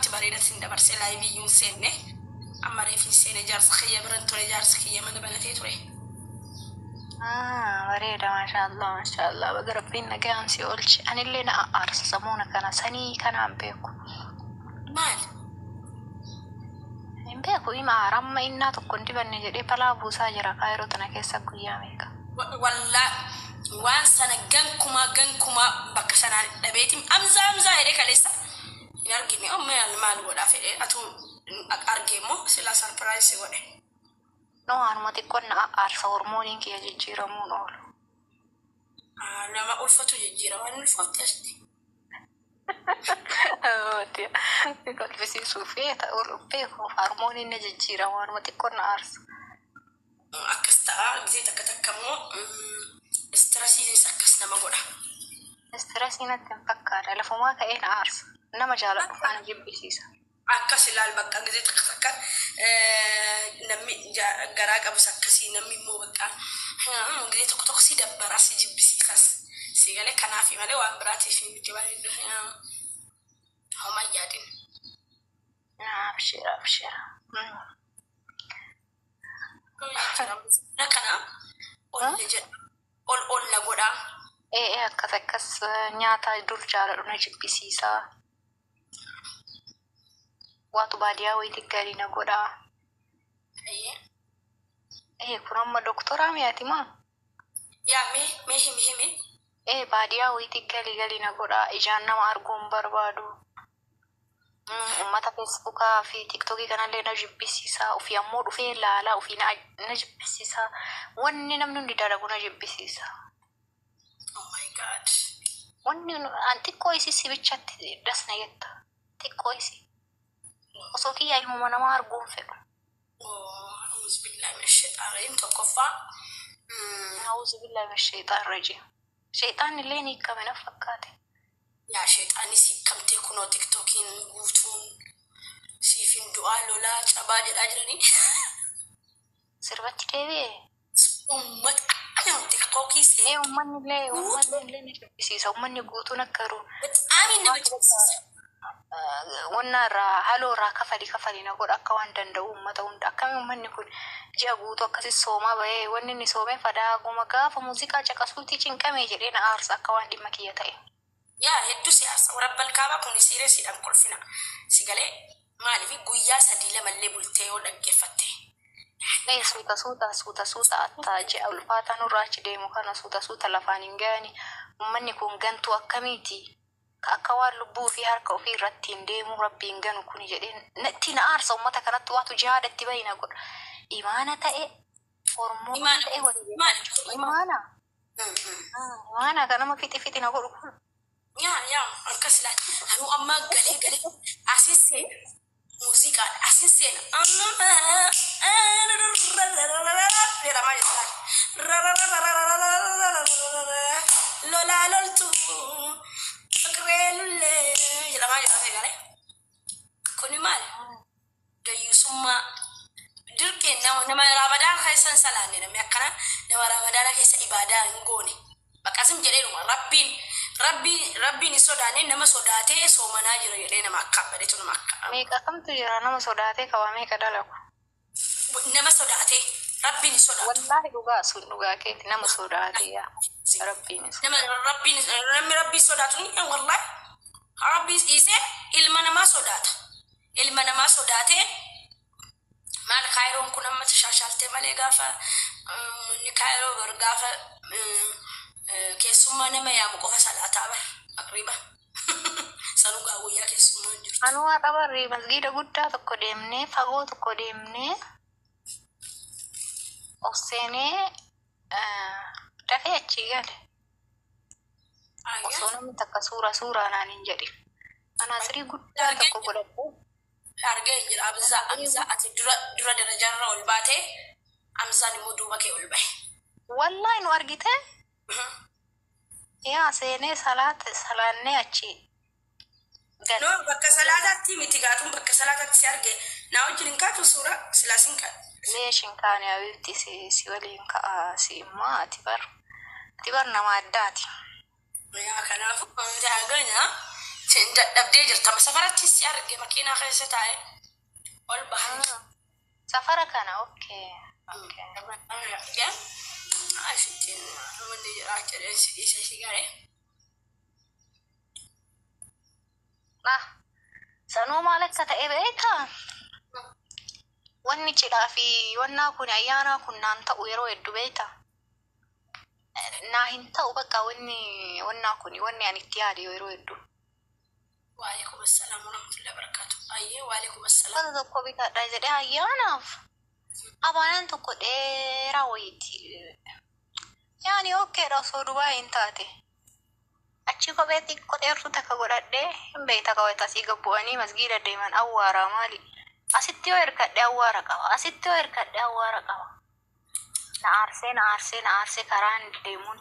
akkamitti bareeda sin dabarsee laayivii yuun seenne amma reefin seene jaarsa kiyya biran ture jaarsa kiyya mana banatee ture. Bareeda maashaallah baga rabbiin nagaan si oolchi. Anillee na aarsa samuuna kana sanii kanaan beeku. Maal? Hin beeku ima ramma innaa tokko hin dibanne jedhee balaa buusaa jira kaayiroo tana keessa guyyaa meeqa. Wallaa waan sana gankumaa bakka sanaan dhabeetiin amzaa jedhee kaleessa hin argine maal godhaa fedhee atu argee immoo silaa sarpiraayisi godhe. No anuma xiqqoon na aarsa hormooniin kiyya jijjiiramuun oolu. Nama ulfatu jijjiira waan ulfaatti asti. Kolfisiisuu fi beeku hormooniin na jijjiirama anuma xiqqoon na aarsa. Akkas ta'a gisee takka immoo istirasiinis akkas nama godha. Istirasiin natti hin fakkaata lafumaa ka'ee na aarsa. Nama jaaladhu faana jibbisiisa. Akkas ilaal bakka gisee takka namni garaa qabus akkasii namni immoo bakka gisee tokko si dabbara si jibbisiisas si galee kanaaf malee waan biraatiif miti bareedu homa yaadin. Abshira. Kana ol na godhaa. Akkas nyaata dur jaaladhu na jibbisiisaa. Waatu baadiyyaa wayitii gaarii na godhaa. Kun amma doktoraa mi'aati maa? Yaa mee himi. Baadiyyaa wayitii galii na godhaa. Ijaan nama arguun barbaadu. Ummata Feesbuukaa fi TikTokii kanallee na jibbisiisaa. Ofii ammoo dhufee ilaalaa ofii na jibbisiisaa. Wanni namni hundi dalagu na jibbisiisa. Oh my God. Wanni an xiqqoo isii sibichatti dasna jetta. Xiqqoo isii. Osoo kiyyaa ilmuma namaa arguun fedhu. A'uuzu billahi min shaytaan rajiim tokkoffaa. A'uuzu billahi min shaytaan rajiim. Shaytaan illee ni hiikame na fakkaate. Yaa shayxaanis hiikamtee kunoo TikTokiin guutuun siifin du'aa lolaa cabaa jedhaa jiranii. Sirbatti deebi'ee. Uummata TikTokii seenaa. Uummanni ni jibbisiisa. Uummanni guutuun akka jiru. Bexaamiin nama jibbisiisa. Wanna irraa haloo irraa kafali na godha akka waan danda'u uummata hunda. Akkami uummanni kun ji'a guutuu akkasii soomaa bahee wanni inni soomee fadaaguma gaafa muuziqaa caqasuutii cinqamee jedhee na aarsa akka waan dhimma kiyya ta'e. Yaa hedduu siyaasa warabbal kaabaa kun sireesiidhaan kolfina. Si galee maaliif guyyaa 3 lamallee bultee yoo dhaggeeffatte. Suuta attaa ji'a ulfaataa nurraa achi deemu kana suuta lafaan hin gaani. Uummanni kun gantuu akkamiiti? Akka waan lubbuu fi harka ofii irratti hin deemu rabbiin ganu kuni jedhee natti na aarsa uummata kanatti waatu jihaadatti bahi na godha. Imaana ta'e hormoona ta'e imaana kan nama fixi na godhu kun. Yaa akkas ilaali. Anuu amma galee asiseen muuziqaan asiseen lolaa loltuu. Fikreenullee jedhamaa jira ta'e galee. Kuni maal? Dayyusummaa dirqeen nama Ramadaan keessan salaanne namni akkana nama Ramadaan keessa ibaadaa hin goone. Baqqasim jedheeruma rabbiin hin sodaanne nama sodaatee soomanaa jira jedhee nama akka badeetu nama akka. Meeqa kamtu jira nama sodaatee qabaa meeqa dalagu? Nama sodaatee rabbiin hin sodaatu. Wallaahi dhugaa sun dhugaa keeti nama sodaatee yaa. Namni rabbii sodaatu ni wallahi rabbii isee ilma namaa sodaata. Ilma namaa sodaatee maal kaayiroon kun amma shaashaaltee malee gaafa ni kaayiroo bar gaafa keessummaa nama yaamu qofa salaataa bar aqriba sanuu gaawuyyaa keessummaa hin jirtu. Anuu haa qabarri masgiida guddaa tokko deemnee fagoo tokko deemnee of seenee dafee achii gale. Osoo namni takka suuraa naan hin jedhin. Anaasirii guddaa tokko godhadhu. Argee jira Amzaa ati dura darajaarra ol baatee Amzaan immoo duuba kee ol bahe. Wallaahi nu argite? Yaa seenee salaannee achi. No bakka salaataatti miti gaatuun bakka salaataatti si argee naa wajjin hin kaatu suuraa silaasin kaatu. Leeshin kaane abitti si waliin ka'a si immoo ati bar nama addaati. Yaa kanaaf aganya Dabdee jirta ma safaratti si arge makiinaa keessa taa'e ol bahan. Safara kana okay. Ya asittiin wanni jiraachaa dheessi dhiisa si garee. Nah, sanuu maal akka ta'e beektaa? Wanni cidhaa fi wannaa kun ayyaanaa kun naan ta'u yeroo hedduu beektaa? Naa hin ta'u bakka wannaa kun wanni ani itti yaade yeroo hedduu. Waalaikum assalam warahmatullahi wabarakatuh. Ayyee waalaikum assalam. Wanta tokko bitadhaa jedhee ayyaanaaf abaanan tokko dheeraa wayiiti. Yaani okkeedha osoo Dubaay hin taate. Achi kophee xiqqoo dheertuu takka godhadhee hin beekta kawwata asii gabbu'anii masgiida deeman awwaaraa maali? Asitti yoo hirkadhee awwaara qaba. Asitti yoo hirkadhee awwaara qaba. Na aarsee karaan deemuun